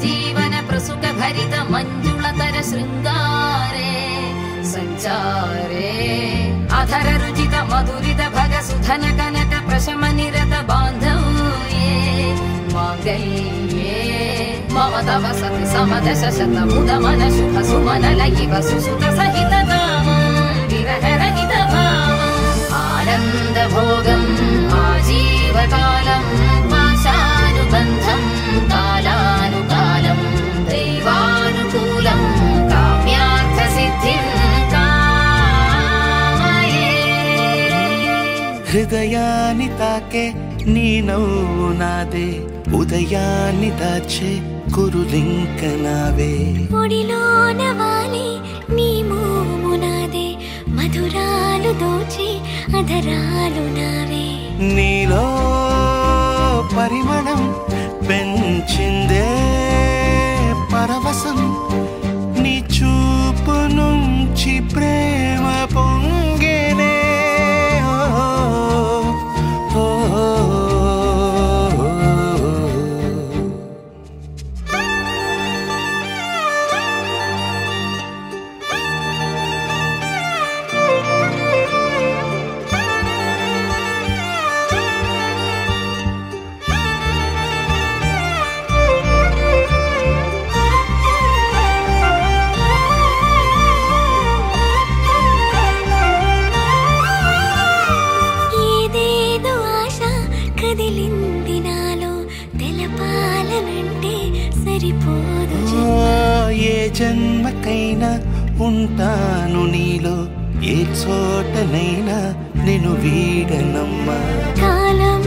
జీవన ప్రసుక భరిత మంజుళతర శృంగారే సంచారే అధర రుచిత మధురిత భగ సుధన కనక ప్రశమ నిరత బాంధవ్యే మాంగళ్యే మమ తవ సతి సమదశ శత ముద మన శుభ సుమన లయివ సుసుత సహిత విరహరహిత భావం ఆనంద భోగం ఆజీవకాలం పాశానుబంధం కాలానుకాలం దైవానుకూలం కామ్యార్థ సిద్ధిం కామయే. హృదయాన్ని తాకే నీ నవ్వు నాదే ఉదయాన్ని దాచే కురులింక నావే ఒడిలోన వాలి నీ మోము నాదే మధురాలు దోచి అధరాలు నావే నీలో పరిమళం పెంచిందే పరవశం నీ చూపు నుంచి ప్రేమ పొంగేనే జన్మకైనా ఉంటాను నీలో ఏ చోటనైనా నేను వీడనమ్మా కాలం